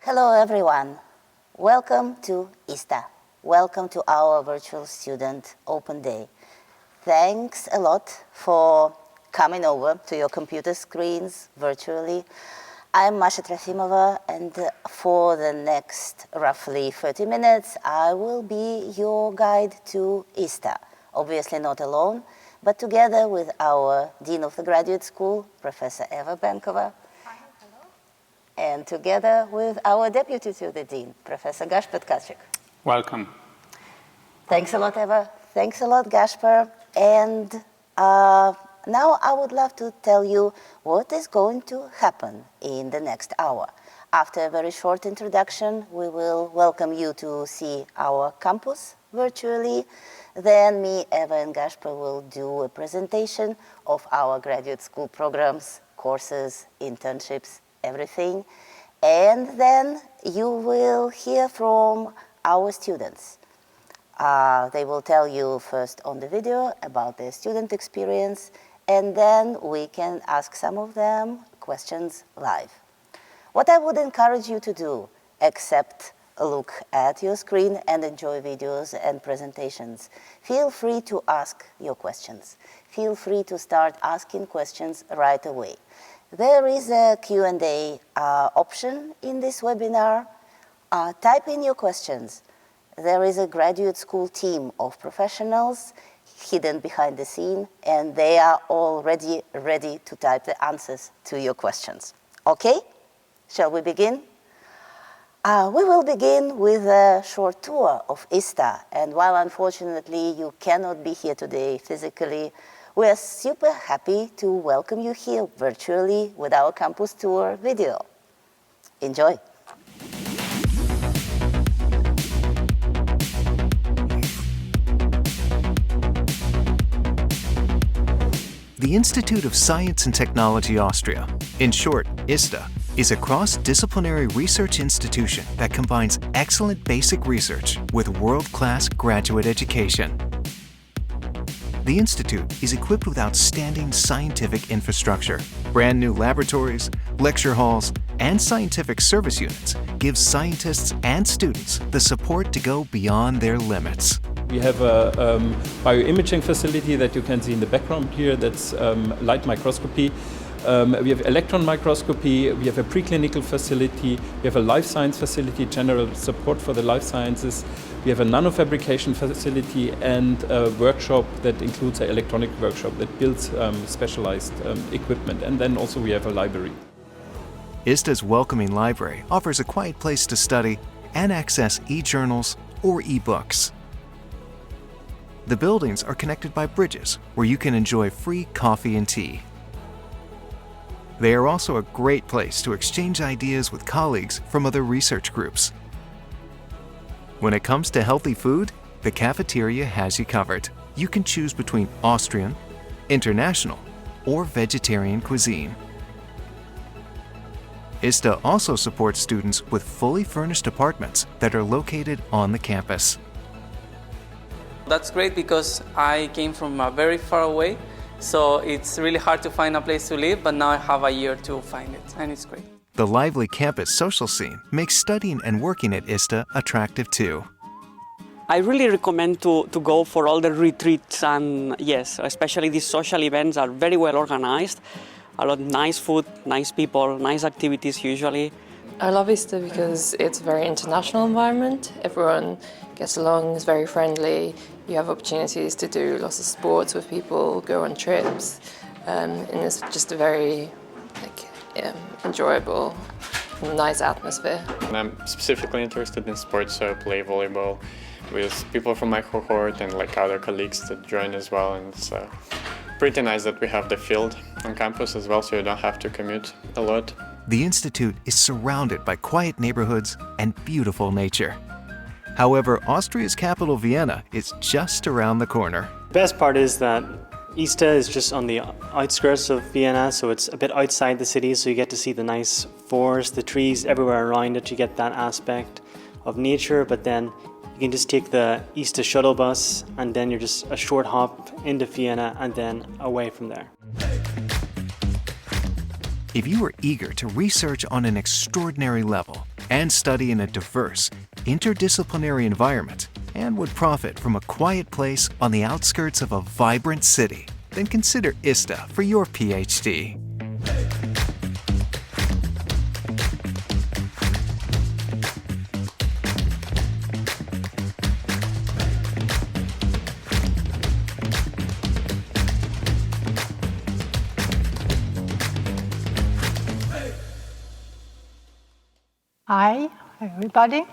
Hello everyone. Welcome to ISTA. Welcome to our virtual student open day. Thanks a lot for coming over to your computer screens virtually. I'm Trofimova, and for the next roughly 30 minutes, I will be your guide to ISTA. Obviously not alone, but together with our Dean of the Graduate School, Professor Eva Benková, and together with our Deputy to the Dean, Professor Gasper Tkacik. Welcome. Thanks a lot, Eva. Thanks a lot, Gasper. And now I would love to tell you what is going to happen in the next hour. After a very short introduction, we will welcome you to see our campus virtually. Then me, Eva, and Gasper will do a presentation of our graduate school programs, courses, internships, everything. And then you will hear from our students. They will tell you first on the video about their student experience, and then we can ask some of them questions live. What I would encourage you to do, except look at your screen and enjoy videos and presentations, feel free to ask your questions. Feel free to start asking questions right away. There is a Q&A option in this webinar. Type in your questions. There is a graduate school team of professionals hidden behind the scene, and they are already ready to type the answers to your questions. Okay? Shall we begin? We will begin with a short tour of ISTA, and while unfortunately you cannot be here today physically, we are super happy to welcome you here virtually with our campus tour video. Enjoy. The Institute of Science and Technology Austria, in short, ISTA, is a cross-disciplinary research institution that combines excellent basic research with world-class graduate education. The Institute is equipped with outstanding scientific infrastructure. Brand new laboratories, lecture halls, and scientific service units give scientists and students the support to go beyond their limits. We have a bioimaging facility that you can see in the background here. That's light microscopy. We have electron microscopy. We have a preclinical facility. We have a life science facility, general support for the life sciences. We have a nanofabrication facility and a workshop that includes an electronic workshop that builds specialized equipment. And then also we have a library. ISTA's welcoming library offers a quiet place to study and access e-journals or e-books. The buildings are connected by bridges where you can enjoy free coffee and tea. They are also a great place to exchange ideas with colleagues from other research groups. When it comes to healthy food, the cafeteria has you covered. You can choose between Austrian, international, or vegetarian cuisine. ISTA also supports students with fully furnished apartments that are located on the campus. That's great because I came from very far away, so it's really hard to find a place to live, but now I have a year to find it, and it's great. The lively campus social scene makes studying and working at ISTA attractive too. I really recommend to go for all the retreats, and yes, especially these social events are very well organized. A lot of nice food, nice people, nice activities usually. I love ISTA because it's a very international environment. Everyone gets along, is very friendly. You have opportunities to do lots of sports with people, go on trips, and it's just a very enjoyable, nice atmosphere. And I'm specifically interested in sports, so I play volleyball with people from my cohort and other colleagues that join as well. And it's pretty nice that we have the field on campus as well, so you don't have to commute a lot. The Institute is surrounded by quiet neighborhoods and beautiful nature. However, Austria's capital, Vienna, is just around the corner. The best part is that ISTA is just on the outskirts of Vienna, so it's a bit outside the city, so you get to see the nice forest, the trees everywhere around it. You get that aspect of nature, but then you can just take the ISTA shuttle bus, and then you're just a short hop into Vienna and then away from there. If you are eager to research on an extraordinary level, and study in a diverse, interdisciplinary environment, and would profit from a quiet place on the outskirts of a vibrant city, then consider ISTA for your PhD. Hi, everybody.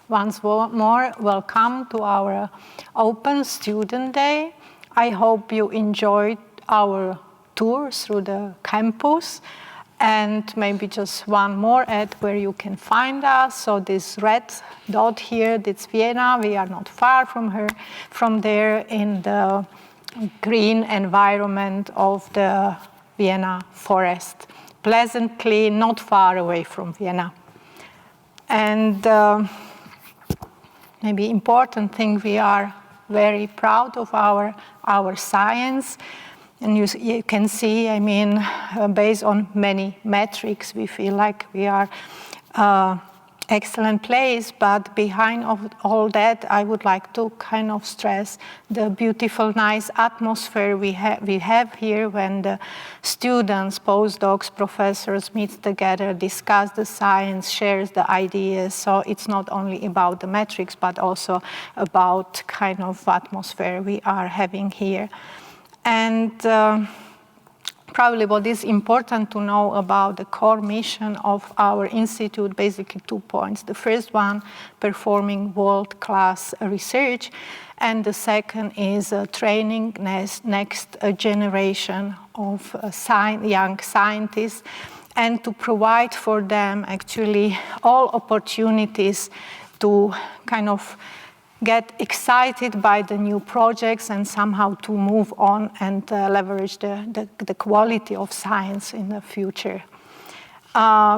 Once more, welcome to our Open Student Day. I hope you enjoyed our tour through the campus. And maybe just one more ad where you can find us. So this red dot here, that's Vienna. We are not far from there in the green environment of the Vienna forest. Pleasantly not far away from Vienna. And maybe important thing, we are very proud of our science. And you can see, I mean, based on many metrics, we feel like we are excellent place, but behind all that, I would like to kind of stress the beautiful, nice atmosphere we have here when the students, postdocs, professors meet together, discuss the science, shares the ideas. So it's not only about the metrics, but also about kind of atmosphere we are having here. And probably what is important to know about the core mission of our institute, basically 2 points. The first one, performing world-class research, and the second is training next generation of young scientists, and to provide for them actually all opportunities to kind of get excited by the new projects and somehow to move on and leverage the quality of science in the future.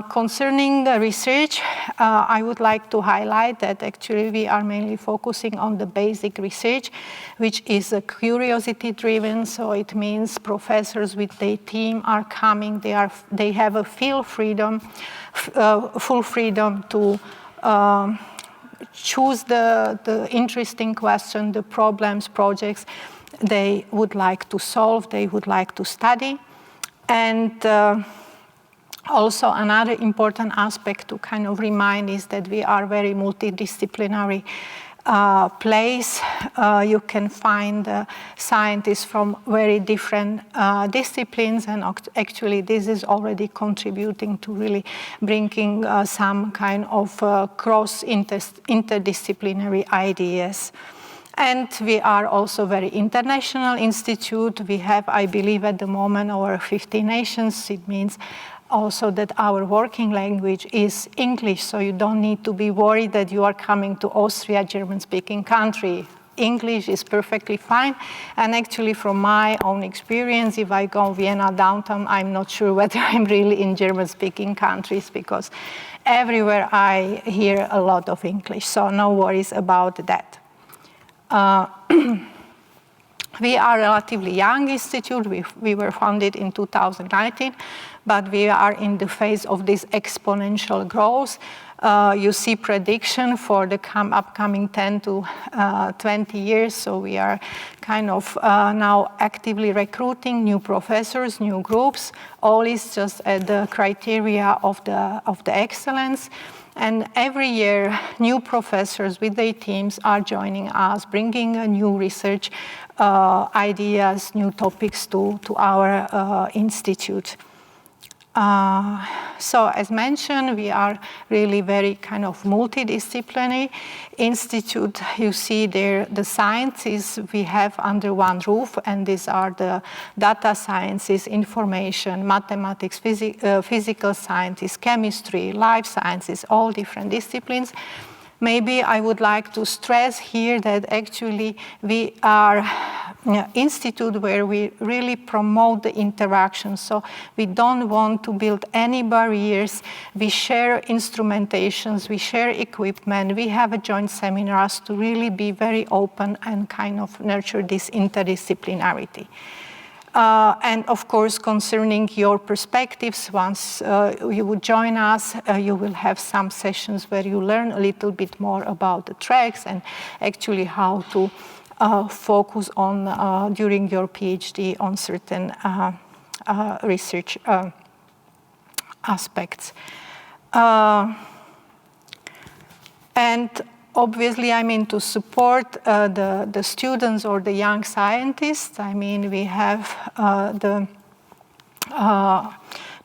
Concerning the research, I would like to highlight that actually we are mainly focusing on the basic research, which is curiosity driven. So it means professors with their team are coming, they have a full freedom to choose the interesting question, the problems, projects they would like to solve, they would like to study. And also another important aspect to kind of remind is that we are very multidisciplinary place. You can find scientists from very different disciplines, and actually this is already contributing to really bringing some kind of interdisciplinary ideas. And we are also a very international institute. We have, I believe, at the moment over 50 nations. It means also that our working language is English, so you don't need to be worried that you are coming to Austria, German-speaking country. English is perfectly fine, and actually from my own experience, if I go Vienna downtown, I'm not sure whether I'm really in German-speaking countries, because everywhere I hear a lot of English, so no worries about that. We are a relatively young institute. We were founded in 2019, but we are in the phase of this exponential growth. You see prediction for the upcoming 10 to 20 years. So we are kind of now actively recruiting new professors, new groups. All is just at the criteria of the excellence. And every year, new professors with their teams are joining us, bringing new research ideas, new topics to our institute. So as mentioned, we are really very kind of multidisciplinary institute. You see there the sciences we have under one roof, and these are the data sciences, information, mathematics, physical sciences, chemistry, life sciences, all different disciplines. Maybe I would like to stress here that actually we are an institute where we really promote the interaction. So we don't want to build any barriers. We share instrumentations, we share equipment, we have joint seminars to really be very open and kind of nurture this interdisciplinarity. And of course, concerning your perspectives, once you would join us, you will have some sessions where you learn a little bit more about the tracks and actually how to focus on, during your PhD, on certain research aspects. And obviously, I mean, to support the students or the young scientists, I mean, we have the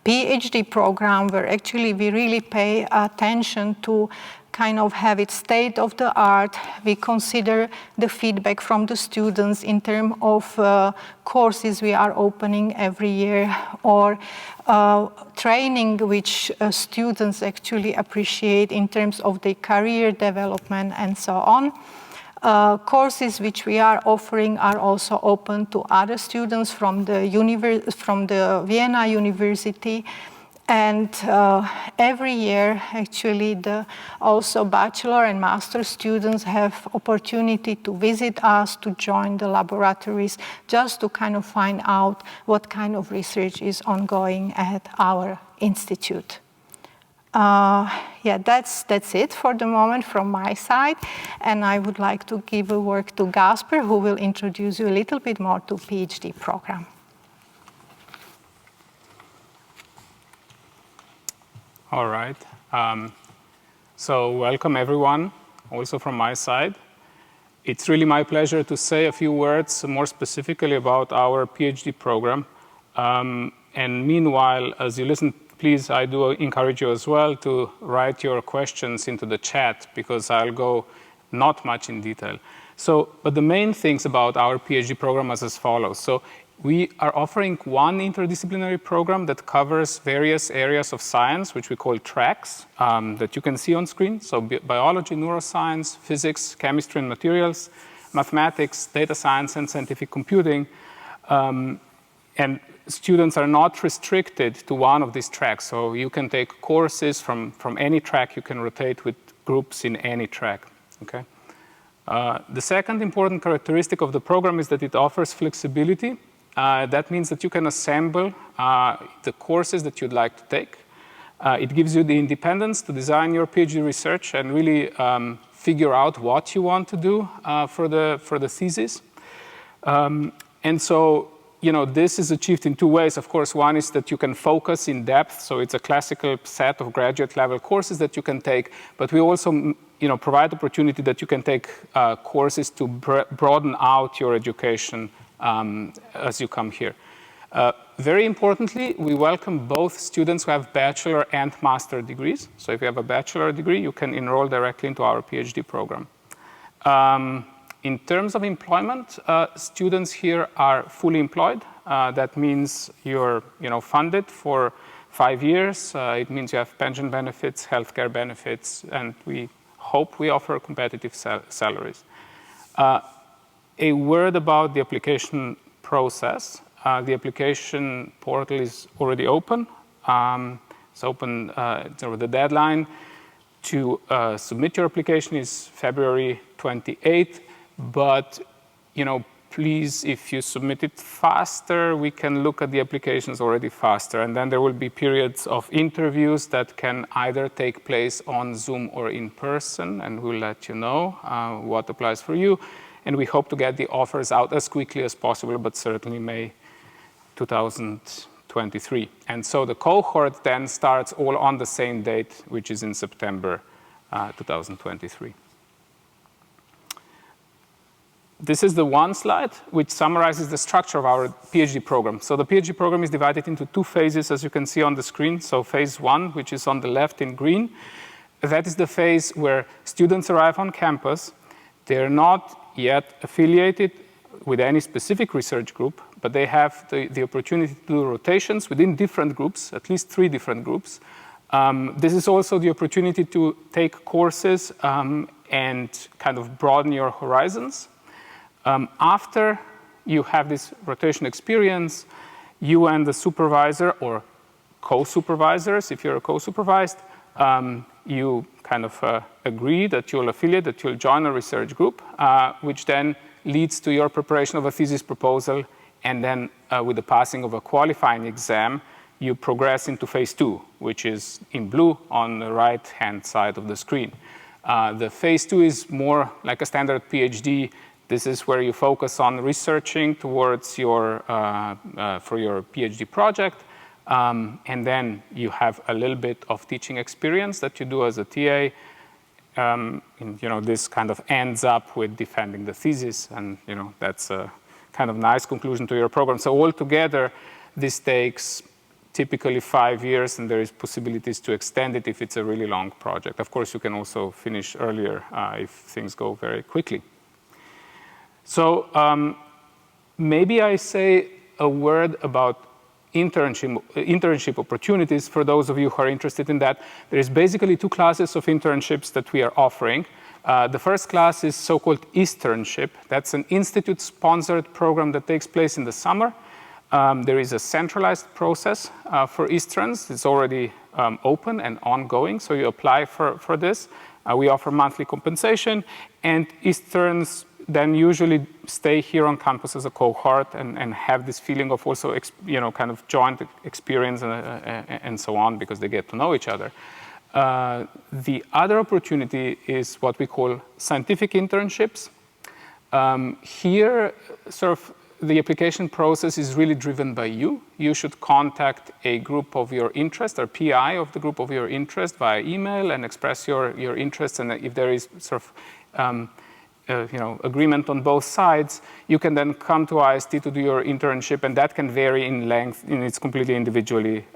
PhD program where actually we really pay attention to kind of have it state of the art. We consider the feedback from the students in terms of courses we are opening every year, or training which students actually appreciate in terms of their career development and so on. Courses which we are offering are also open to other students from the Vienna University. And every year, actually, also bachelor and master students have opportunity to visit us, to join the laboratories, just to kind of find out what kind of research is ongoing at our institute. Yeah, that's it for the moment from my side. And I would like to give a word to Gasper, who will introduce you a little bit more to PhD program. All right. So welcome, everyone, also from my side. It's really my pleasure to say a few words more specifically about our PhD program. And meanwhile, as you listen, please, I do encourage you as well to write your questions into the chat, because I'll go not much in detail. But the main things about our PhD program is as follows. So we are offering one interdisciplinary program that covers various areas of science, which we call tracks, that you can see on screen. So biology, neuroscience, physics, chemistry and materials, mathematics, data science, and scientific computing. And students are not restricted to one of these tracks. So you can take courses from any track. You can rotate with groups in any track. Okay? The second important characteristic of the program is that it offers flexibility. That means that you can assemble the courses that you'd like to take. It gives you the independence to design your PhD research and really figure out what you want to do for the thesis. And so, this is achieved in two ways. Of course, one is that you can focus in depth. So it's a classical set of graduate level courses that you can take. But we also provide the opportunity that you can take courses to broaden out your education as you come here. Very importantly, we welcome both students who have bachelor and master degrees. So if you have a bachelor degree, you can enroll directly into our PhD program. In terms of employment, students here are fully employed. That means you're funded for 5 years. It means you have pension benefits, healthcare benefits, and we hope we offer competitive salaries. A word about the application process. The application portal is already open. It's open, the deadline to submit your application is February 28th. But, please, if you submit it faster, we can look at the applications already faster. And then there will be periods of interviews that can either take place on Zoom or in person, and we'll let you know what applies for you. And we hope to get the offers out as quickly as possible, but certainly May 2023. And so the cohort then starts all on the same date, which is in September 2023. This is the one slide which summarizes the structure of our PhD program. So the PhD program is divided into two phases, as you can see on the screen. So phase one, which is on the left in green, that is the phase where students arrive on campus. They're not yet affiliated with any specific research group, but they have the opportunity to do rotations within different groups, at least 3 different groups. This is also the opportunity to take courses and kind of broaden your horizons. After you have this rotation experience, you and the supervisor or co-supervisors, if you're co-supervised, you kind of agree that you'll affiliate, that you'll join a research group, which then leads to your preparation of a thesis proposal And then with the passing of a qualifying exam, you progress into phase 2, which is in blue on the right-hand side of the screen. The phase 2 is more like a standard PhD. This is where you focus on researching towards your, for your PhD project. And then you have a little bit of teaching experience that you do as a TA. And, this kind of ends up with defending the thesis. And, that's a kind of nice conclusion to your program. So altogether, this takes typically 5 years, and there is possibilities to extend it if it's a really long project. Of course, you can also finish earlier if things go very quickly. So maybe I say a word about internship opportunities for those of you who are interested in that. There is basically 2 classes of internships that we are offering. The first class is so-called ISTernship. That's an institute-sponsored program that takes place in the summer. There is a centralized process for ISTerns. It's already open and ongoing, so you apply for this. We offer monthly compensation, and ISTerns then usually stay here on campus as a cohort and have this feeling of also, kind of joint experience and so on, because they get to know each other. The other opportunity is what we call scientific internships. Here, sort of, the application process is really driven by you. You should contact a group of your interest, or PI of the group of your interest, via email and express your interest. And if there is sort of agreement on both sides, you can then come to IST to do your internship, and that can vary in length, and it's completely individually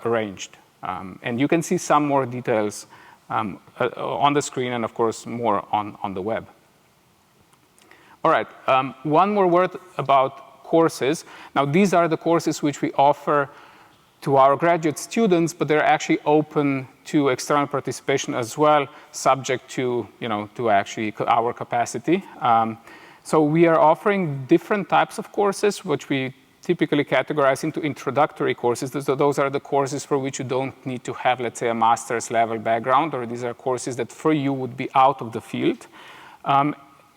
arranged. And you can see some more details on the screen, and of course more on the web. All right, one more word about courses. Now, these are the courses which we offer to our graduate students, but they're actually open to external participation as well, subject to, to actually our capacity. So we are offering different types of courses, which we typically categorize into introductory courses. Those are the courses for which you don't need to have, let's say, a master's level background, or these are courses that for you would be out of the field.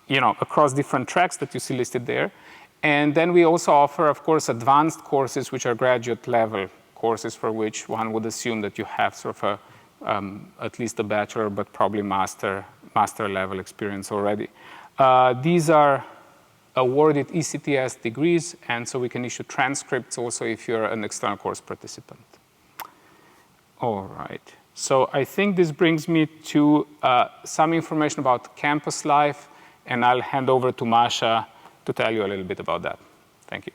Across different tracks that you see listed there. And then we also offer, of course, advanced courses, which are graduate level courses for which one would assume that you have sort of at least a bachelor, but probably master level experience already. These are awarded ECTS degrees, and so we can issue transcripts also if you're an external course participant. All right. So I think this brings me to some information about campus life, and I'll hand over to Masha to tell you a little bit about that. Thank you.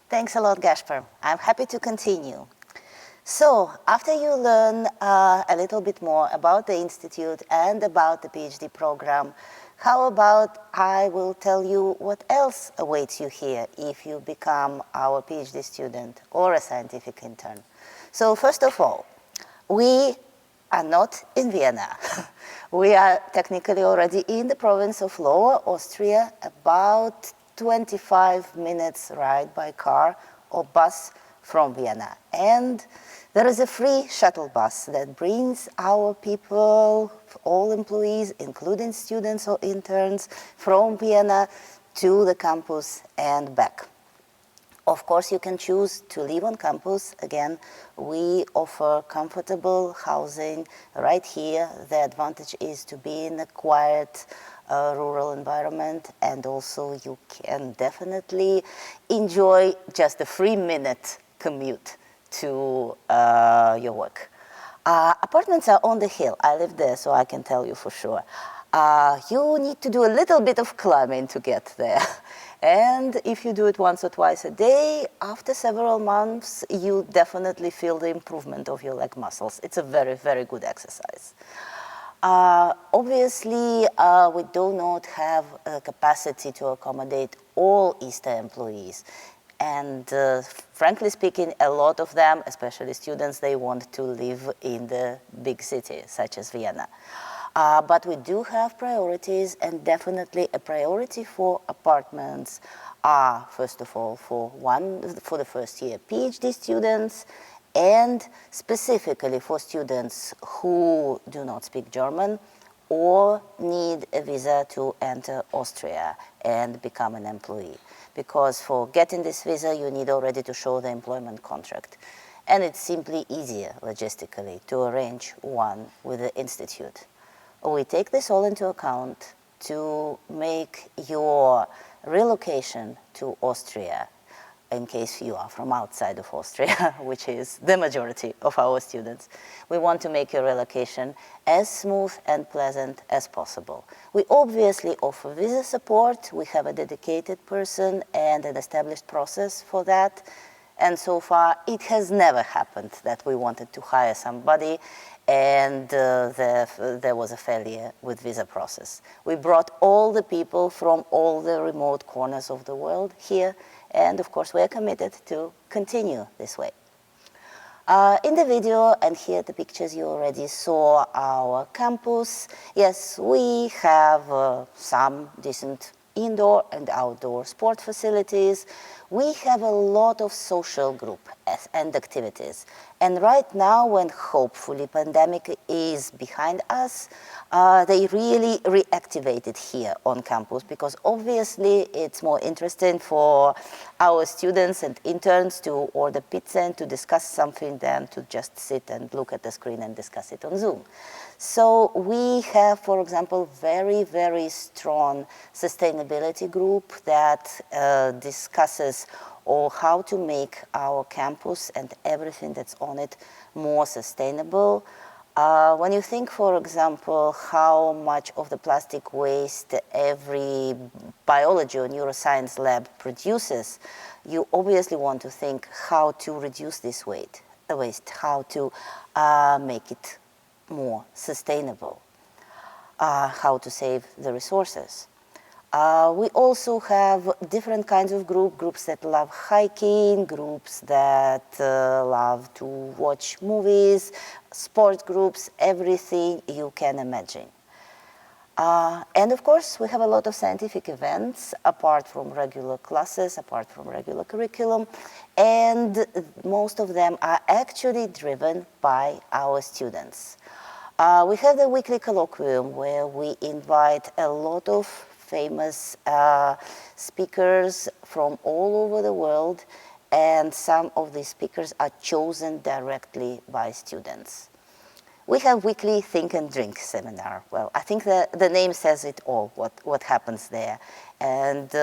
Thanks a lot, Gasper. I'm happy to continue. So, after you learn a little bit more about the Institute and about the PhD program, how about I will tell you what else awaits you here if you become our PhD student or a scientific intern. So, first of all, we are not in Vienna. We are technically already in the province of Lower Austria, about 25 minutes ride by car or bus from Vienna. And there is a free shuttle bus that brings our people, all employees, including students or interns, from Vienna to the campus and back. Of course, you can choose to live on campus. Again, we offer comfortable housing right here. The advantage is to be in a quiet rural environment, and also you can definitely enjoy just a 3-minute commute to your work. Apartments are on the hill. I live there, so I can tell you for sure. You need to do a little bit of climbing to get there. And if you do it once or twice a day, after several months, you definitely feel the improvement of your leg muscles. It's a very, very good exercise. Obviously, we do not have a capacity to accommodate all ISTA employees. And frankly speaking, a lot of them, especially students, they want to live in the big city, such as Vienna. But we do have priorities, and definitely a priority for apartments are, first of all, for the first year PhD students, and specifically for students who do not speak German or need a visa to enter Austria and become an employee. Because for getting this visa, you need already to show the employment contract. And it's simply easier, logistically, to arrange one with the institute. We take this all into account to make your relocation to Austria, in case you are from outside of Austria, which is the majority of our students. We want to make your relocation as smooth and pleasant as possible. We obviously offer visa support. We have a dedicated person and an established process for that. And so far, it has never happened that we wanted to hire somebody and there was a failure with visa process. We brought all the people from all the remote corners of the world here, and of course, we are committed to continue this way. In the video and here the pictures, you already saw our campus. Yes, we have some decent indoor and outdoor sport facilities. We have a lot of social group and activities. And right now, when hopefully pandemic is behind us, they really reactivated here on campus, because obviously it's more interesting for our students and interns to order pizza and to discuss something than to just sit and look at the screen and discuss it on Zoom. So we have, for example, very, very strong sustainability group that discusses how to make our campus and everything that's on it more sustainable. When you think, for example, how much of the plastic waste every biology or neuroscience lab produces, you obviously want to think how to reduce this waste, how to make it more sustainable, how to save the resources. We also have different kinds of groups that love hiking, groups that love to watch movies, sport groups, everything you can imagine. And of course, we have a lot of scientific events apart from regular classes, apart from regular curriculum, and most of them are actually driven by our students. We have the weekly colloquium where we invite a lot of famous speakers from all over the world, and some of these speakers are chosen directly by students. We have weekly Think and Drink seminar. Well, I think the name says it all, what happens there. And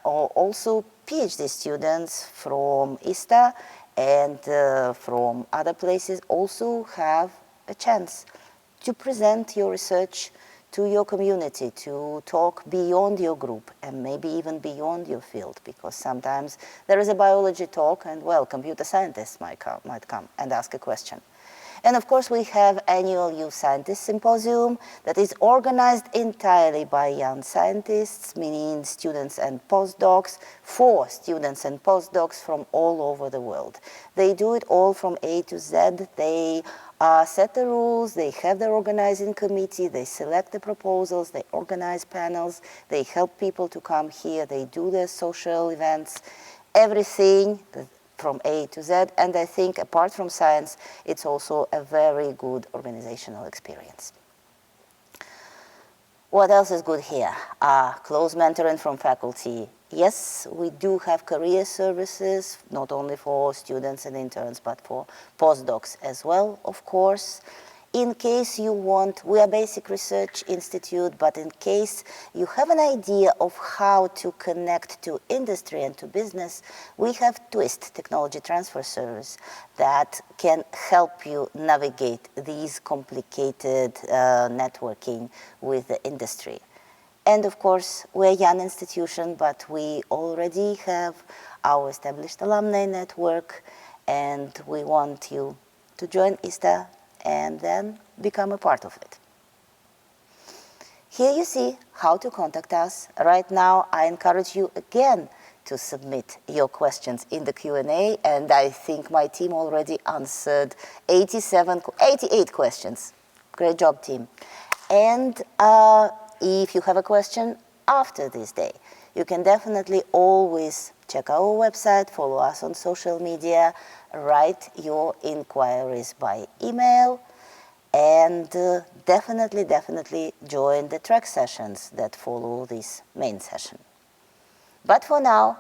also PhD students from ISTA and from other places also have a chance to present your research to your community, to talk beyond your group and maybe even beyond your field, because sometimes there is a biology talk and, well, computer scientists might come and ask a question. And of course, we have annual Youth Scientist Symposium that is organized entirely by young scientists, meaning students and postdocs, for students and postdocs from all over the world. They do it all from A to Z. They set the rules, they have their organizing committee, they select the proposals, they organize panels, they help people to come here, they do their social events, everything from A to Z. And I think apart from science, it's also a very good organizational experience. What else is good here? Close mentoring from faculty. Yes, we do have career services, not only for students and interns, but for postdocs as well, of course. In case you want, we are a basic research institute, but in case you have an idea of how to connect to industry and to business, we have TWIST, Technology Transfer Service, that can help you navigate these complicated networking with the industry. And of course, we're a young institution, but we already have our established alumni network, and we want you to join ISTA and then become a part of it. Here you see how to contact us. Right now, I encourage you again to submit your questions in the Q&A, and I think my team already answered 88 questions. Great job, team. And if you have a question after this day, you can definitely always check our website, follow us on social media, write your inquiries by email, And definitely join the track sessions that follow this main session. But for now,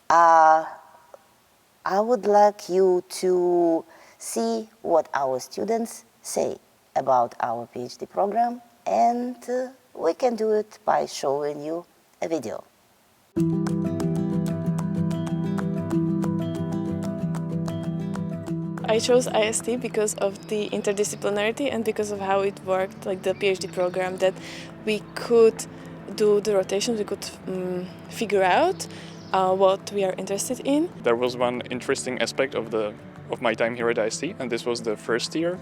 I would like you to see what our students say about our PhD program, and we can do it by showing you a video. I chose IST because of the interdisciplinarity and because of how it worked, like the PhD program, that we could do the rotations, we could figure out what we are interested in. There was one interesting aspect of my time here at IST, and this was the first year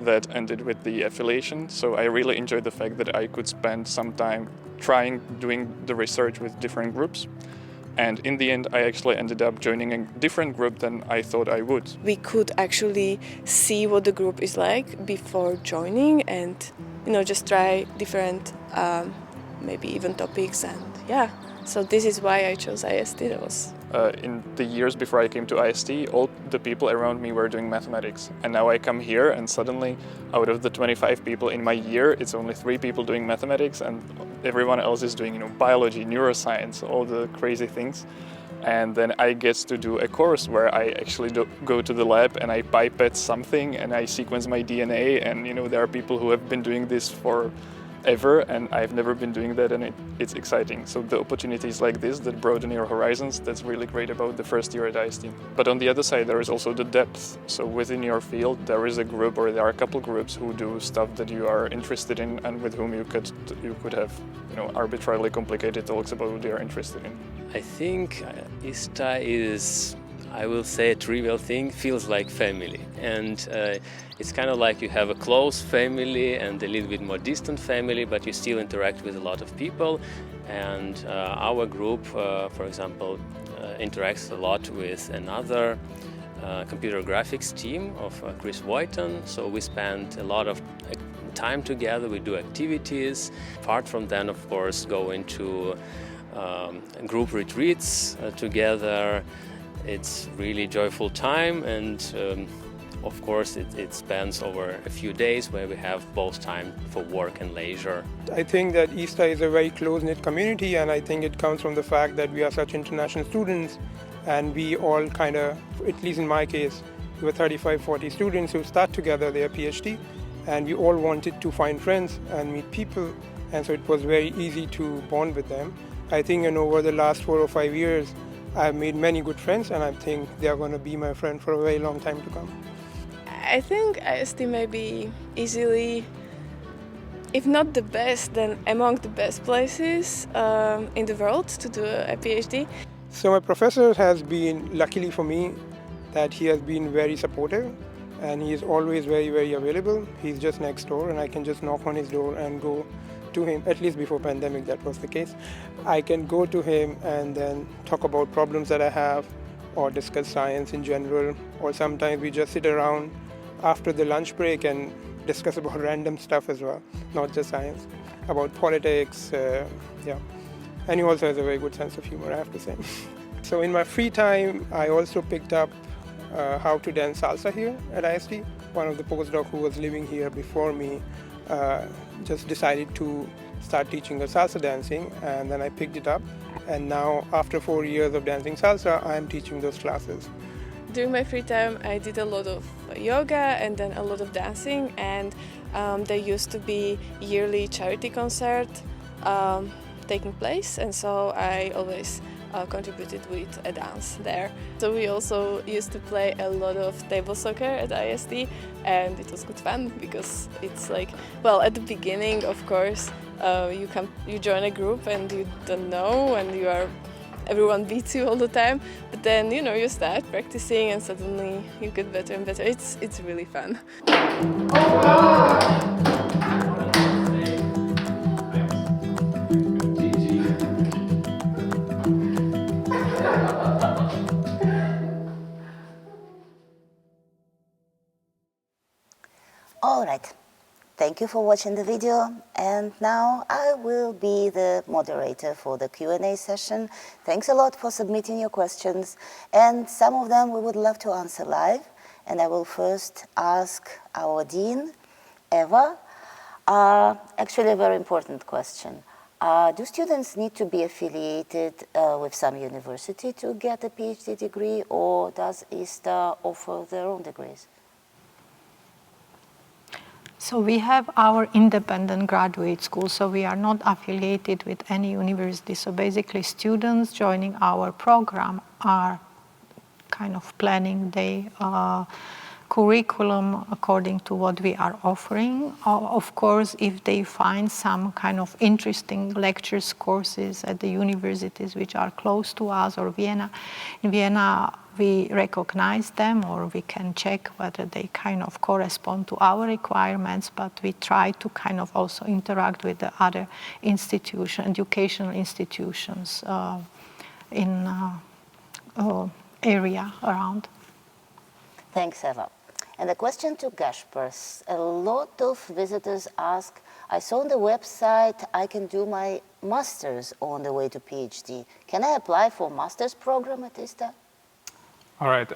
that ended with the affiliation. So I really enjoyed the fact that I could spend some time doing the research with different groups. And in the end, I actually ended up joining a different group than I thought I would. We could actually see what the group is like before joining, and just try different, maybe even topics, and yeah. So this is why I chose IST. In the years before I came to IST, all the people around me were doing mathematics. And now I come here and suddenly, out of the 25 people in my year, it's only 3 people doing mathematics, and everyone else is doing biology, neuroscience, all the crazy things. And then I get to do a course where I actually go to the lab and I pipette something and I sequence my DNA, and there are people who have been doing this for ever, and I've never been doing that, and it's exciting. So the opportunities like this that broaden your horizons, that's really great about the first year at IST. But on the other side, there is also the depth. So within your field, there is a group, or there are a couple groups who do stuff that you are interested in, and with whom you could have arbitrarily complicated talks about what they are interested in. I think ISTA is, I will say, a trivial thing, feels like family. And it's kind of like you have a close family and a little bit more distant family, but you still interact with a lot of people. And our group, for example, interacts a lot with another computer graphics team of Chris Voighton. So we spend a lot of time together, we do activities. Apart from then, of course, go into group retreats together. It's really joyful time, and of course it spans over a few days where we have both time for work and leisure. I think that ISTA is a very close-knit community, and I think it comes from the fact that we are such international students, and we all kind of, at least in my case, we were 35, 40 students who start together their PhD, and we all wanted to find friends and meet people, and so it was very easy to bond with them. I think over the last 4 or 5 years, I've made many good friends, and I think they are going to be my friend for a very long time to come. I think IST may be easily, if not the best, then among the best places in the world to do a PhD. So my professor has been, luckily for me, that he has been very supportive, and he is always very, very available. He's just next door, and I can just knock on his door and go to him. At least before pandemic, that was the case. I can go to him and then talk about problems that I have, or discuss science in general, or sometimes we just sit around after the lunch break and discuss about random stuff as well, not just science, about politics, yeah. And he also has a very good sense of humor, I have to say. So in my free time, I also picked up how to dance salsa here at IST. One of the postdocs who was living here before me just decided to start teaching us salsa dancing, and then I picked it up, and now after 4 years of dancing salsa, I am teaching those classes. During my free time, I did a lot of yoga and then a lot of dancing, and there used to be yearly charity concert taking place, and so I always contributed with a dance there. So we also used to play a lot of table soccer at IST, and it was good fun because it's like, well, at the beginning, of course, you join a group and you don't know, and everyone beats you all the time, but then you start practicing and suddenly you get better and better. It's really fun. All right, thank you for watching the video, and now I will be the moderator for the Q&A session. Thanks a lot for submitting your questions, and some of them we would love to answer live. And I will first ask our Dean Eva, actually a very important question. Do students need to be affiliated with some university to get a PhD degree, or does ISTA offer their own degrees? So we have our independent graduate school, so we are not affiliated with any university. So basically students joining our program are kind of planning their curriculum according to what we are offering. Of course, if they find some kind of interesting lectures, courses at the universities which are close to us or Vienna, in Vienna we recognize them, or we can check whether they kind of correspond to our requirements, but we try to kind of also interact with the other educational institutions in area around. Thanks, Eva. And a question to Gasper. A lot of visitors ask, I saw on the website I can do my master's on the way to PhD. Can I apply for a master's program at ISTA? All right.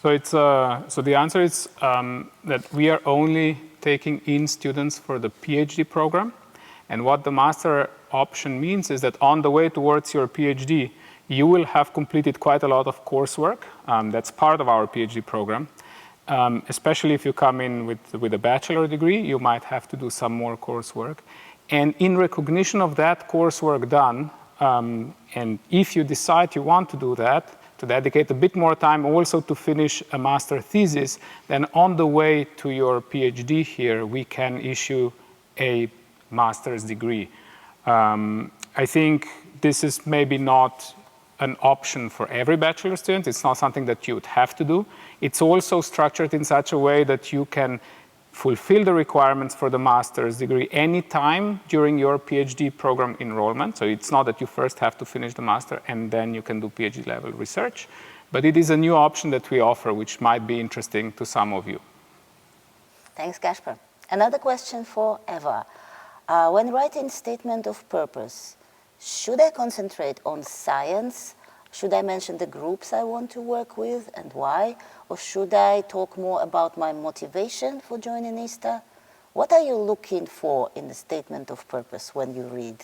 So the answer is that we are only taking in students for the PhD program. And what the master option means is that on the way towards your PhD, you will have completed quite a lot of coursework. That's part of our PhD program. Especially if you come in with a bachelor degree, you might have to do some more coursework. And in recognition of that coursework done, and if you decide you want to do that, to dedicate a bit more time also to finish a master thesis, then on the way to your PhD here, we can issue a master's degree. I think this is maybe not an option for every bachelor student. It's not something that you would have to do. It's also structured in such a way that you can fulfill the requirements for the master's degree anytime during your PhD program enrollment. So it's not that you first have to finish the master and then you can do PhD level research, but it is a new option that we offer, which might be interesting to some of you. Thanks, Gasper. Another question for Eva. When writing statement of purpose, should I concentrate on science? Should I mention the groups I want to work with and why? Or should I talk more about my motivation for joining ISTA? What are you looking for in the statement of purpose when you read?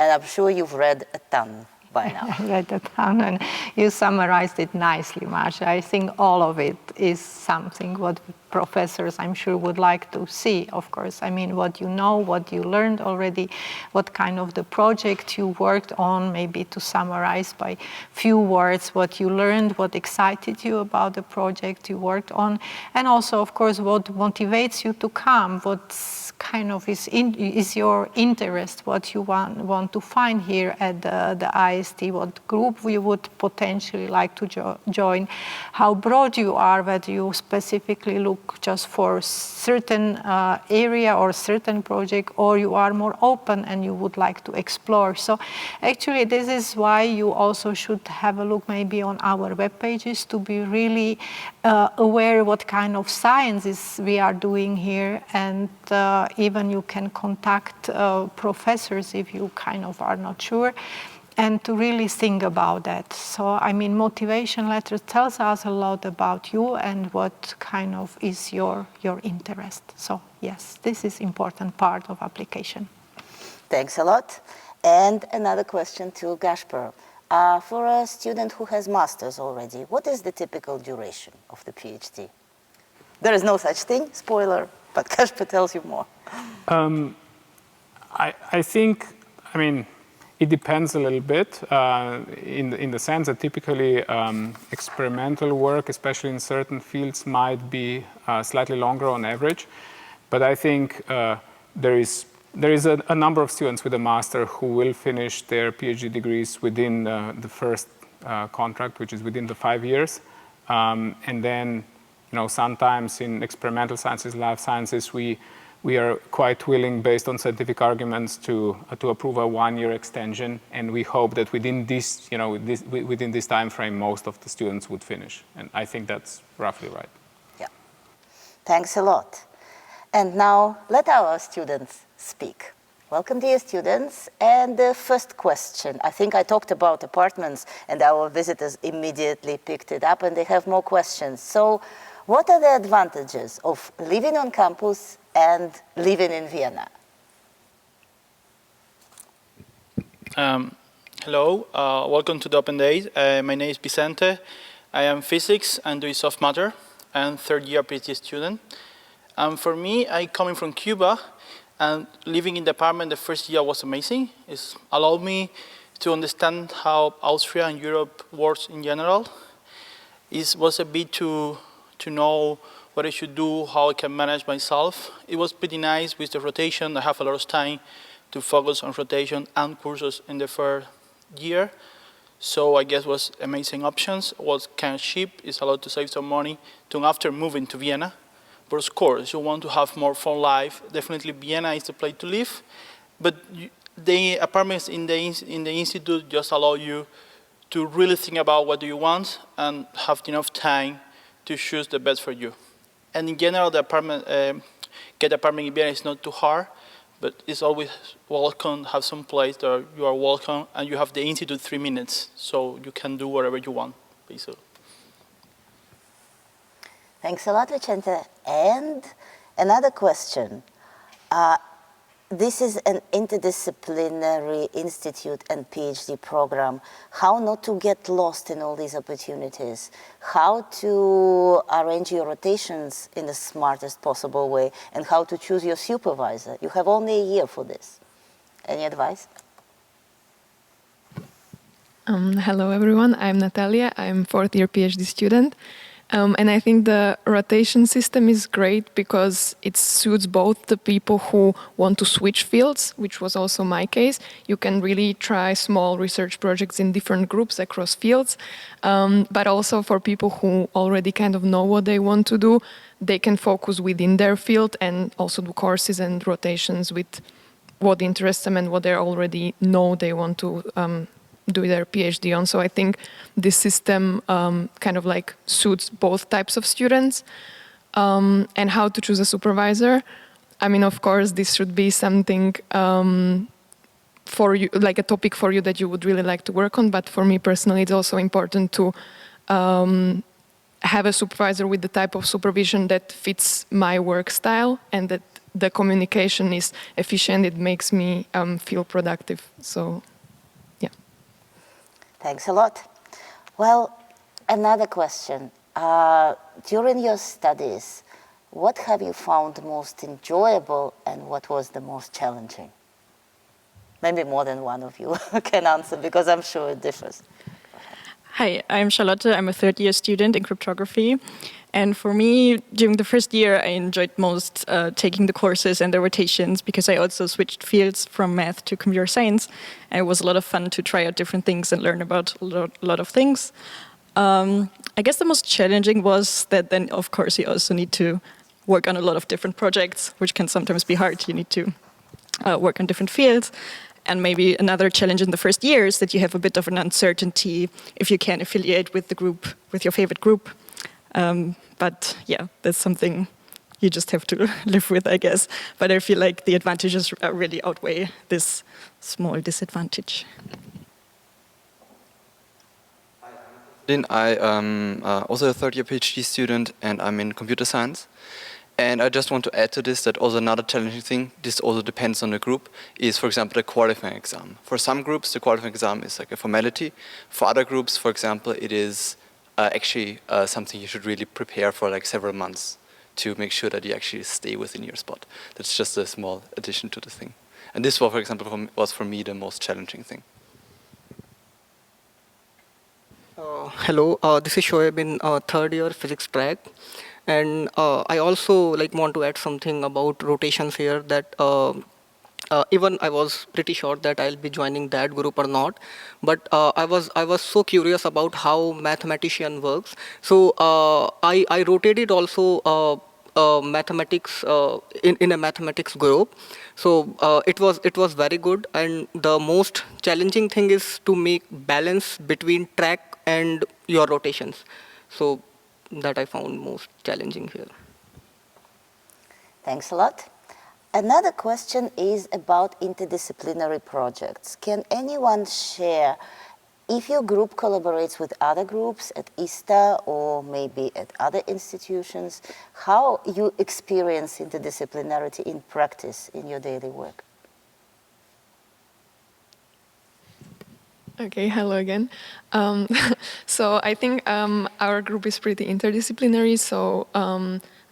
And I'm sure you've read a ton by now. I read a ton, and you summarized it nicely, Marcia. I think all of it is something what professors, I'm sure, would like to see, of course. I mean, what you know, what you learned already, what kind of the project you worked on, maybe to summarize by few words what you learned, what excited you about the project you worked on, and also, of course, what motivates you to come, what kind of is your interest, what you want to find here at the IST, what group you would potentially like to join, how broad you are, whether you specifically look just for certain area or certain project, or you are more open and you would like to explore. So actually this is why you also should have a look maybe on our web pages to be really aware what kind of sciences we are doing here, and even you can contact professors if you kind of are not sure, and to really think about that. So, I mean, motivation letter tells us a lot about you and what kind of is your interest. So, yes, this is important part of application. Thanks a lot. And another question to Gasper. For a student who has master's already, what is the typical duration of the PhD? There is no such thing, spoiler, but Gasper tells you more. I think, I mean, it depends a little bit in the sense that typically experimental work, especially in certain fields, might be slightly longer on average. But I think there is a number of students with a master who will finish their PhD degrees within the first contract, which is within the 5 years. And then, you know, sometimes in experimental sciences, life sciences, we are quite willing, based on scientific arguments, to approve a 1-year extension, and we hope that within this, you know, within this time frame, most of the students would finish, and I think that's roughly right. Yeah, thanks a lot. And now let our students speak. Welcome, dear students. And the first question, I think I talked about apartments, and our visitors immediately picked it up, and they have more questions. So, What are the advantages of living on campus and living in Vienna? Hello, welcome to the Open Days. My name is Vicente. I am physics and doing soft matter and third year PhD student. For me, I coming from Cuba and living in the apartment the first year was amazing. It allowed me to understand how Austria and Europe works in general. It was a bit to know what I should do, how I can manage myself. It was pretty nice with the rotation. I have a lot of time to focus on rotation and courses in the first year. So I guess was amazing options. Was kind of cheap. It's allowed to save some money after moving to Vienna. But of course, you want to have more fun life. Definitely Vienna is the place to live. But the apartments in the institute just allow you to really think about what do you want and have enough time to choose the best for you. And in general, the apartment, get apartment in Vienna is not too hard, but it's always welcome, have some place that you are welcome, and you have the institute 3 minutes, so you can do whatever you want, basically. Thanks a lot, Vicente. And another question. This is an interdisciplinary institute and PhD program. How not to get lost in all these opportunities? How to arrange your rotations in the smartest possible way? And how to choose your supervisor? You have only a year for this. Any advice? Hello, everyone. I'm Natalia. I'm fourth year PhD student. And I think the rotation system is great because it suits both the people who want to switch fields, which was also my case. You can really try small research projects in different groups across fields, but also for people who already kind of know what they want to do, they can focus within their field and also do courses and rotations with what interests them and what they already know they want to do their PhD on. So I think this system kind of like suits both types of students. And how to choose a supervisor. I mean, of course, this should be something for you, like a topic for you that you would really like to work on. But for me personally, it's also important to have a supervisor with the type of supervision that fits my work style and that the communication is efficient. It makes me feel productive. So. Thanks a lot. Well, another question. During your studies, what have you found most enjoyable and what was the most challenging? Maybe more than one of you can answer because I'm sure it differs. Hi, I'm Charlotte. I'm a third year student in cryptography. And for me, during the first year, I enjoyed most taking the courses and the rotations because I also switched fields from math to computer science. And it was a lot of fun to try out different things and learn about a lot of things. I guess the most challenging was that then, of course, you also need to work on a lot of different projects, which can sometimes be hard. You need to work on different fields. And maybe another challenge in the first year is that you have a bit of an uncertainty if you can affiliate with the group, with your favorite group. But yeah, that's something you just have to live with, I guess. But I feel like the advantages really outweigh this small disadvantage. I am also a third-year PhD student, and I'm in computer science. And I just want to add to this that also another challenging thing, this also depends on the group, is, for example, the qualifying exam. For some groups, the qualifying exam is like a formality. For other groups, for example, it is actually something you should really prepare for like several months to make sure that you actually stay within your spot. That's just a small addition to the thing. And this, for example, was for me the most challenging thing. Hello, this is Shoaib in third year physics track. And I also want to add something about rotations here that even I was pretty sure that I'll be joining that group or not, but I was so curious about how mathematician works. So I rotated also mathematics in a mathematics group. So it was very good, and the most challenging thing is to make balance between track and your rotations. So that I found most challenging here. Thanks a lot. Another question is about interdisciplinary projects. Can anyone share if your group collaborates with other groups at ISTA or maybe at other institutions, how you experience interdisciplinarity in practice in your daily work? Okay, hello again. So I think our group is pretty interdisciplinary. So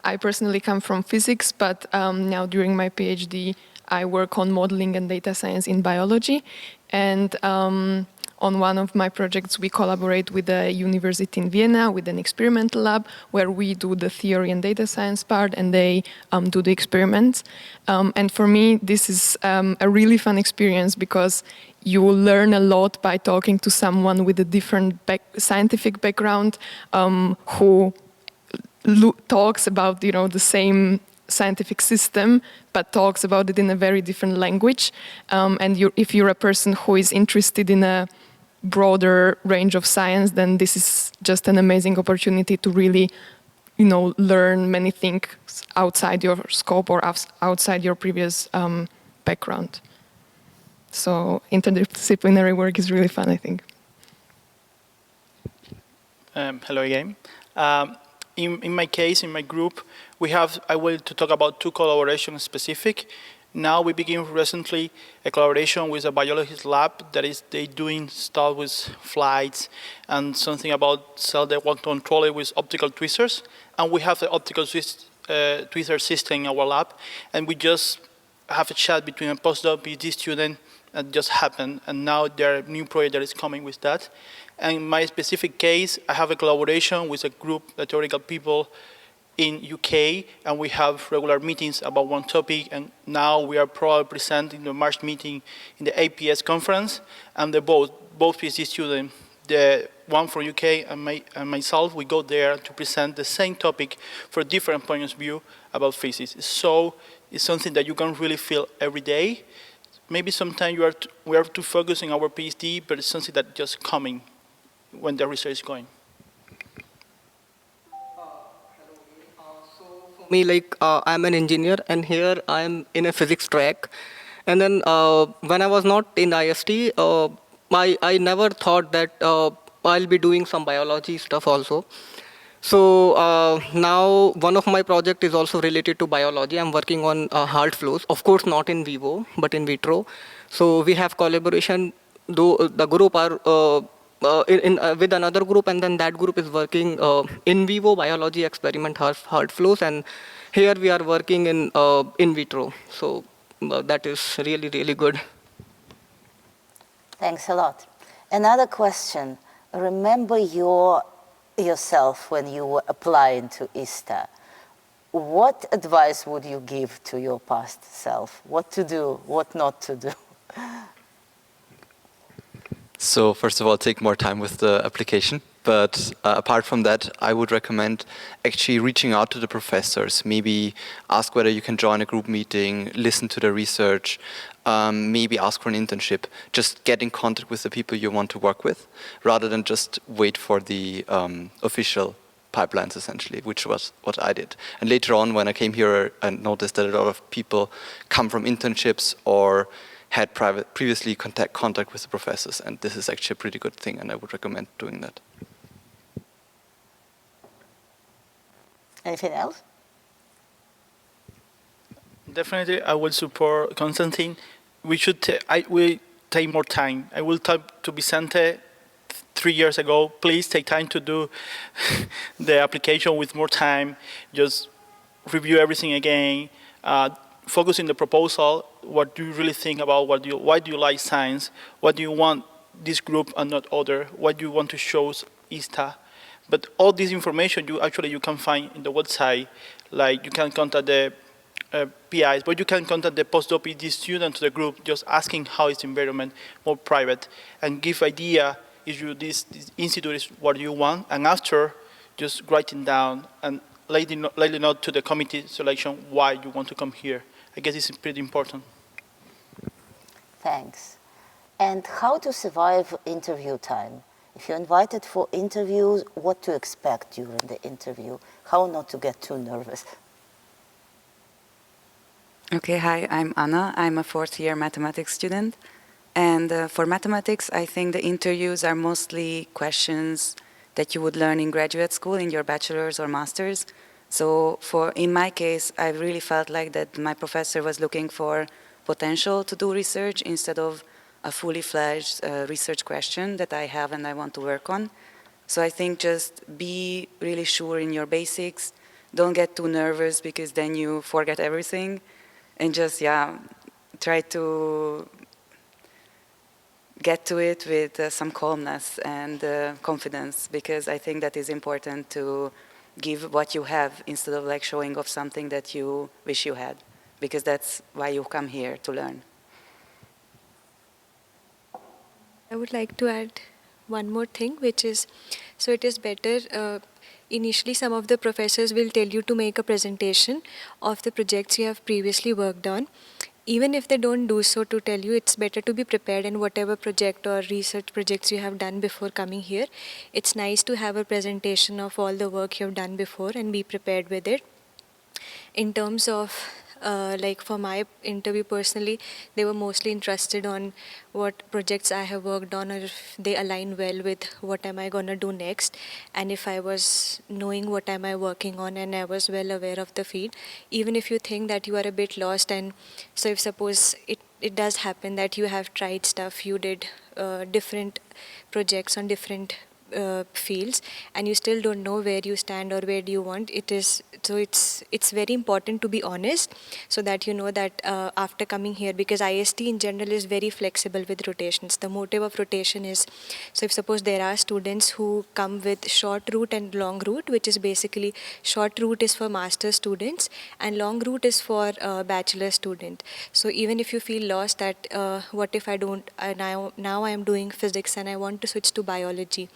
I personally come from physics, but now during my PhD, I work on modeling and data science in biology. And on one of my projects, we collaborate with a university in Vienna with an experimental lab where we do the theory and data science part and they do the experiments. And for me, this is a really fun experience because you learn a lot by talking to someone with a different scientific background who talks about, the same scientific system, but talks about it in a very different language. And if you're a person who is interested in a broader range of science, then this is just an amazing opportunity to really, learn many things outside your scope or outside your previous background. So interdisciplinary work is really fun, I think. Hello again. In my case, in my group, I will to talk about two collaborations specific. Now we begin recently a collaboration with a biologist lab that is they doing stuff with flights and something about cell they want to control it with optical tweezers. And we have the optical tweezer system in our lab, and we just have a chat between a postdoc, PhD student, that just happened, and now there are a new project that is coming with that. And in my specific case, I have a collaboration with a group of theoretical people in UK, and we have regular meetings about one topic, and now we are probably presenting the March meeting in the APS conference, and both PhD students, the one from UK and myself, we go there to present the same topic for different points of view about physics. So it's something that you can really feel every day. Maybe sometimes we are too focused on our PhD, but it's something that just coming when the research is going. Me, I'm an engineer, and here I'm in a physics track. And then when I was not in IST, I never thought that I'll be doing some biology stuff also. So now one of my projects is also related to biology. I'm working on heart flows, of course not in vivo, but in vitro. So we have collaboration, though the group are with another group, and then that group is working in vivo biology experiment heart flows, and here we are working in vitro. So that is really, really good. Thanks a lot. Another question. Remember yourself when you were applying to ISTA. What advice would you give to your past self? What to do, what not to do? So first of all, take more time with the application. But apart from that, I would recommend actually reaching out to the professors. Maybe ask whether you can join a group meeting, listen to the research, maybe ask for an internship. Just get in contact with the people you want to work with, rather than just wait for the official pipelines, essentially, which was what I did. And later on, when I came here, I noticed that a lot of people come from internships or had previously contact with the professors, and this is actually a pretty good thing, and I would recommend doing that. Anything else? Definitely, I will support Constantine. We should take more time. I will talk to Vicente 3 years ago. Please take time to do the application with more time. Just review everything again. Focus in the proposal. What do you really think about? Why do you like science? What do you want this group and not other? What do you want to show ISTA? But all this information you can find in the website. Like you can contact the PIs, but you can contact the postdoc PhD student to the group, just asking how is the environment, more private, and give idea if this institute is what you want, and after, just writing down and later note to the committee selection why you want to come here. I guess it's pretty important. Thanks. And how to survive interview time? If you're invited for interviews, what to expect during the interview? How not to get too nervous? Okay, hi, I'm Anna. I'm a fourth-year mathematics student. And for mathematics, I think the interviews are mostly questions that you would learn in graduate school, in your bachelor's or master's. So in my case, I really felt like that my professor was looking for potential to do research instead of a fully fledged research question that I have and I want to work on. So I think just be really sure in your basics. Don't get too nervous because then you forget everything. And just, try to get to it with some calmness and confidence, because I think that is important to give what you have instead of like showing off something that you wish you had, because that's why you come here to learn. I would like to add one more thing, which is, so it is better, initially some of the professors will tell you to make a presentation of the projects you have previously worked on. Even if they don't do so to tell you, it's better to be prepared in whatever project or research projects you have done before coming here. It's nice to have a presentation of all the work you have done before and be prepared with it. In terms of like for my interview personally, they were mostly interested on what projects I have worked on, or if they align well with what am I going to do next, and if I was knowing what am I working on and I was well aware of the field. Even if you think that you are a bit lost, and so if suppose it does happen that you have tried stuff, you did different projects on different fields, and you still don't know where you stand or where do you want, it's very important to be honest, so that you know that after coming here, because IST in general is very flexible with rotations. The motive of rotation is, so if suppose there are students who come with short route and long route, which is basically short route is for master students and long route is for bachelor student. So even if you feel lost that what if I don't, now I am doing physics and I want to switch to biology,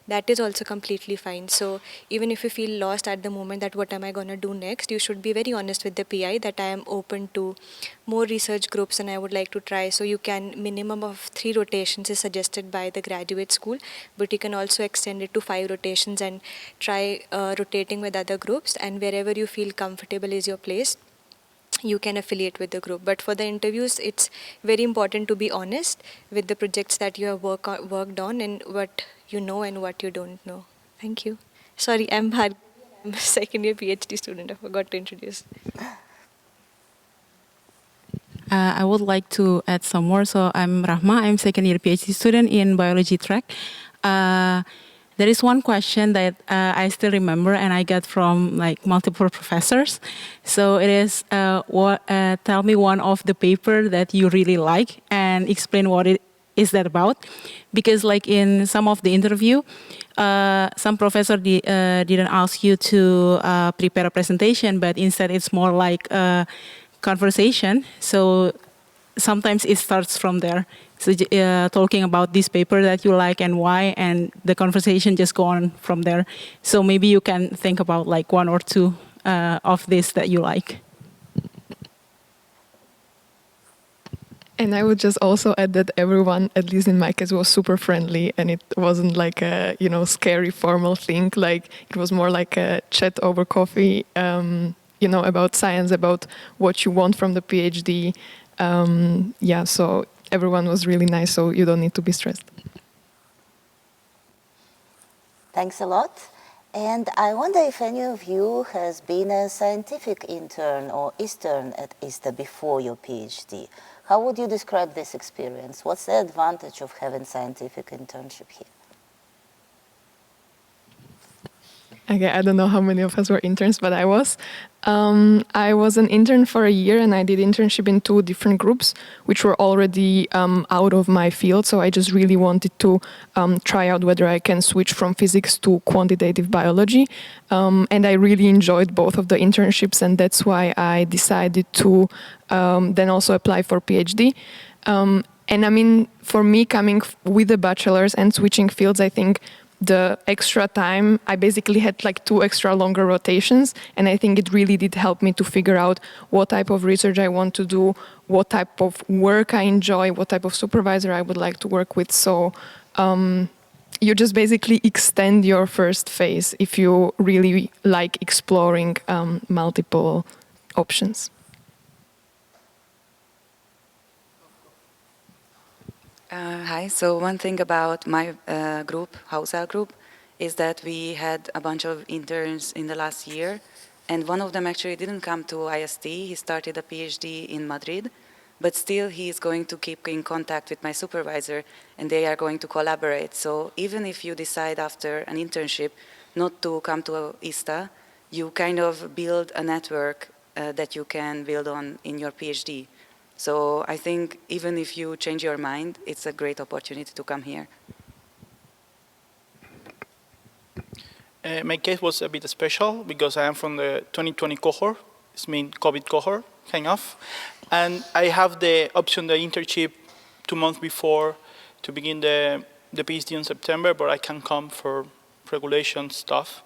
that is also completely fine. So even if you feel lost at the moment that what am I going to do next, you should be very honest with the PI that I am open to more research groups and I would like to try. So you can, minimum of 3 rotations is suggested by the graduate school, but you can also extend it to 5 rotations and try rotating with other groups, and wherever you feel comfortable is your place, you can affiliate with the group. But for the interviews, it's very important to be honest with the projects that you have worked on and what you know and what you don't know. Thank you. Sorry, I'm a second year PhD student. I forgot to introduce. I would like to add some more. So I'm Rahma. I'm second year PhD student in biology track. There is one question that I still remember and I got from like multiple professors. So it is, tell me one of the paper that you really like and explain what it is that about. Because like in some of the interview, some professor didn't ask you to prepare a presentation, but instead it's more like a conversation. So sometimes it starts from there. So talking about this paper that you like and why, and the conversation just go on from there. So maybe you can think about like 1 or 2 of this that you like. And I would just also add that everyone, at least in my case, was super friendly, and it wasn't like a scary formal thing. Like it was more like a chat over coffee, about science, about what you want from the PhD. So everyone was really nice, so you don't need to be stressed. Thanks a lot. And I wonder if any of you has been a scientific intern or ISTern at ISTA before your PhD. How would you describe this experience? What's the advantage of having scientific internship here? Okay, I don't know how many of us were interns, but I was. I was an intern for a year, and I did internship in 2 different groups, which were already out of my field. So I just really wanted to try out whether I can switch from physics to quantitative biology. And I really enjoyed both of the internships, and that's why I decided to then also apply for PhD. And I mean, for me, coming with a bachelor's and switching fields, I think the extra time, I basically had like 2 extra longer rotations, and I think it really did help me to figure out what type of research I want to do, what type of work I enjoy, what type of supervisor I would like to work with. So you just basically extend your first phase if you really like exploring multiple options. Hi. So one thing about my group, Hausal group, is that we had a bunch of interns in the last year, and one of them actually didn't come to IST. He started a PhD in Madrid, but still he is going to keep in contact with my supervisor, and they are going to collaborate. So even if you decide after an internship not to come to ISTA, you kind of build a network that you can build on in your PhD. So I think even if you change your mind, it's a great opportunity to come here. My case was a bit special because I am from the 2020 cohort. It's mean COVID cohort, kind of. And I have the option, the internship 2 months before to begin the PhD in September, but I can come for regulation stuff.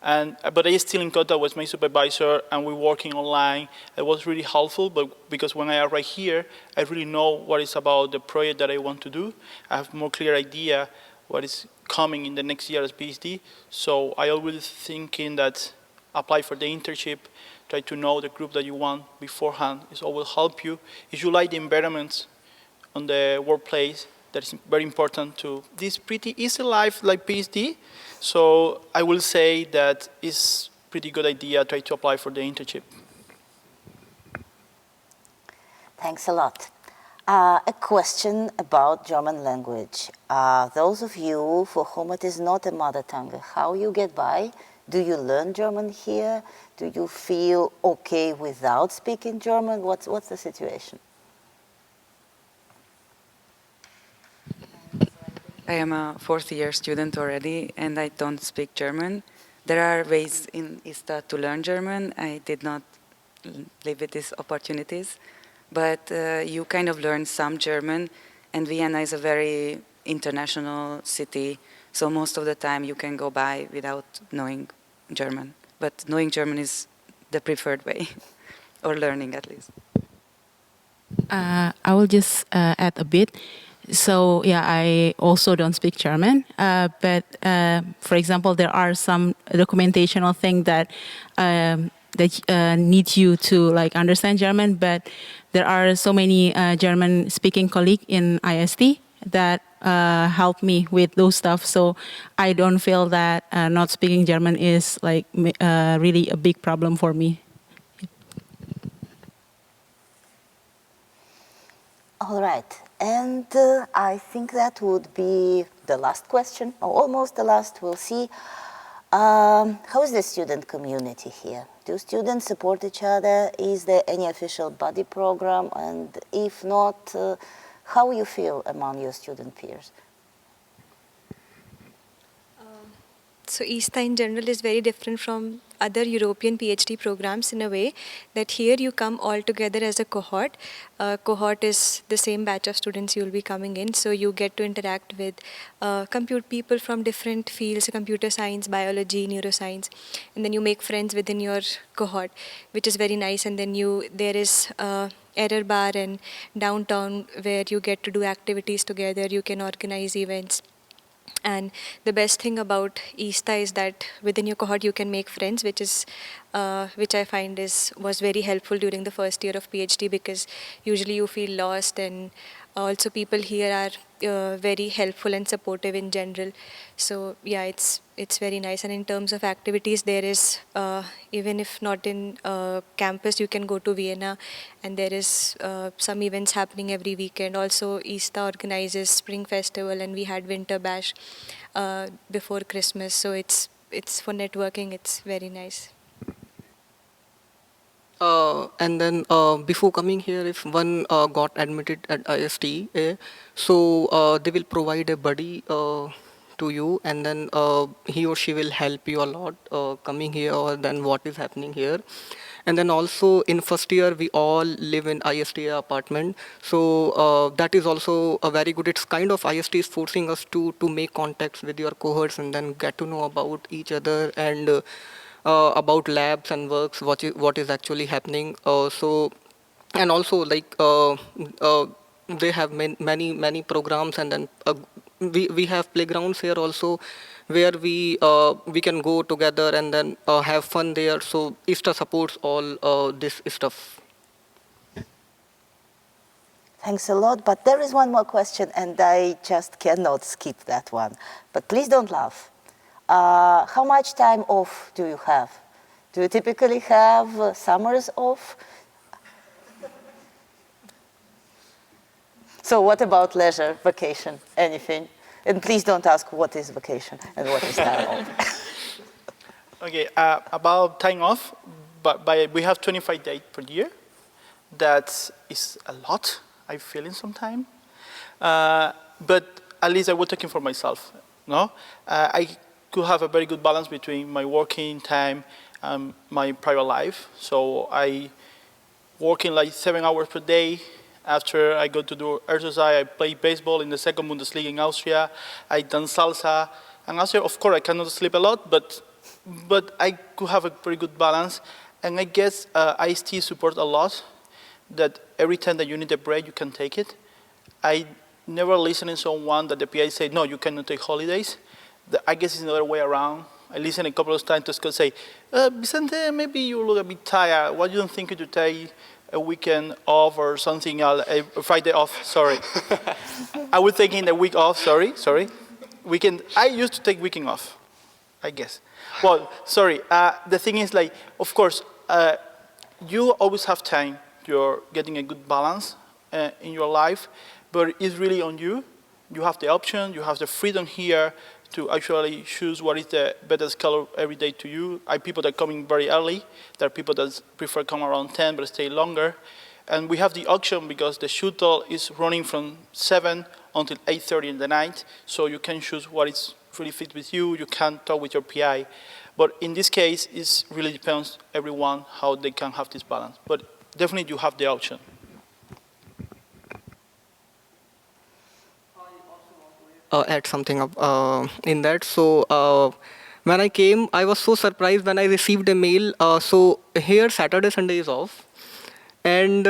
But I still in contact with my supervisor, and we're working online. It was really helpful, but because when I arrive here, I really know what is about the project that I want to do. I have more clear idea what is coming in the next year as PhD. So I always thinking that apply for the internship, try to know the group that you want beforehand. It always help you. If you like the environment on the workplace, that is very important to this pretty easy life like PhD. So I will say that it's pretty good idea try to apply for the internship. Thanks a lot. A question about German language. Those of you for whom it is not a mother tongue, how you get by? Do you learn German here? Do you feel okay without speaking German? What's the situation? I am a fourth-year student already, and I don't speak German. There are ways in ISTA to learn German. I did not live with these opportunities, but you kind of learn some German, and Vienna is a very international city, so most of the time you can go by without knowing German. But knowing German is the preferred way, or learning at least. I will just add a bit. So yeah, I also don't speak German, but for example, there are some documentational things that need you to like understand German. But there are so many German-speaking colleagues in IST that help me with those stuff. So I don't feel that not speaking German is like really a big problem for me. All right, and I think that would be the last question, or almost the last, we'll see. How is the student community here? Do students support each other? Is there any official buddy program? And if not, how you feel among your student peers? So ISTA in general is very different from other European PhD programs in a way that here you come all together as a cohort. Cohort is the same batch of students you will be coming in, so you get to interact with people from different fields, computer science, biology, neuroscience, and then you make friends within your cohort, which is very nice. And then there is error bar and downtown where you get to do activities together, you can organize events. And the best thing about ISTA is that within your cohort you can make friends, which I find was very helpful during the first year of PhD, because usually you feel lost, and also people here are very helpful and supportive in general. So yeah, it's very nice. And in terms of activities, there is even if not in campus, you can go to Vienna, and there is some events happening every weekend. Also, ISTA organizes Spring Festival, and we had Winter Bash before Christmas. So it's for networking. It's very nice. And then before coming here, if one got admitted at ISTA, so they will provide a buddy to you, and then he or she will help you a lot coming here, or then what is happening here. And then also in first year, we all live in ISTA apartment. So that is also a very good, it's kind of ISTA is forcing us to make contacts with your cohorts and then get to know about each other, and about labs and works, what is actually happening. And also like they have many programs, and then we have playgrounds here also, where we can go together and then have fun there. So ISTA supports all this stuff. Thanks a lot, but there is one more question and I just cannot skip that one. But please don't laugh. How much time off do you have? Do you typically have summers off? So what about leisure, vacation, anything? And please don't ask what is vacation and what is time off. Okay, about time off, we have 25 days per year. That is a lot, I feel in some time. But at least I was talking for myself. No? I could have a very good balance between my working time and my private life. So I working like 7 hours per day. After I go to do exercise, I play baseball in the second Bundesliga in Austria. I dance salsa. And Austria, of course, I cannot sleep a lot, but I could have a pretty good balance. And I guess IST supports a lot that every time that you need a break, you can take it. I never listen to someone that the PI say, no, you cannot take holidays. I guess it's the other way around. I listen a couple of times to Scott say, Vicente, maybe you look a bit tired. Why you don't think to take a weekend off or something else, a Friday off, sorry. I was taking a week off, sorry. Weekend, I used to take weekend off, I guess. Well, sorry, the thing is like, of course, you always have time. You're getting a good balance in your life, but it's really on you. You have the option, you have the freedom here to actually choose what is the best color every day to you. I have people that are coming very early. There are people that prefer come around 10 but stay longer. And we have the option because the shuttle is running from 7 until 8:30 in the night, so you can choose what is really fit with you. You can talk with your PI. But in this case, it really depends everyone how they can have this balance. But definitely you have the option. Add something up in that. So when I came, I was so surprised when I received a mail. So here Saturday, Sunday is off. And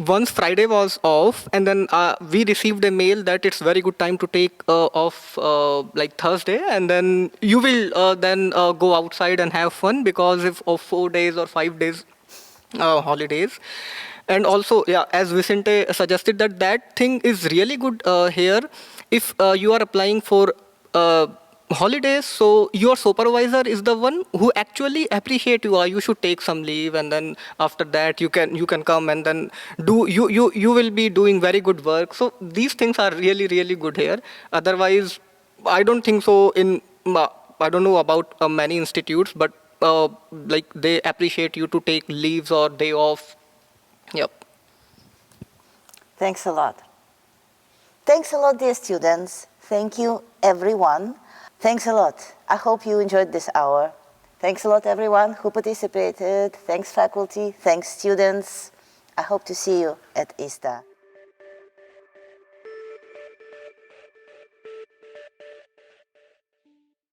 once Friday was off, and then we received a mail that it's very good time to take off like Thursday, and then you will then go outside and have fun because of 4 days or 5 days holidays. And also, yeah, as Vicente suggested, that thing is really good here. If you are applying for holidays, so your supervisor is the one who actually appreciate you. You should take some leave, and then after that you can come and then do you will be doing very good work. So these things are really good here. Otherwise, I don't think so. I don't know about many institutes, but like they appreciate you to take leaves or day off. Yep. Thanks a lot. Thanks a lot, dear students. Thank you, everyone. Thanks a lot. I hope you enjoyed this hour. Thanks a lot, everyone who participated. Thanks, faculty. Thanks, students. I hope to see you at ISTA.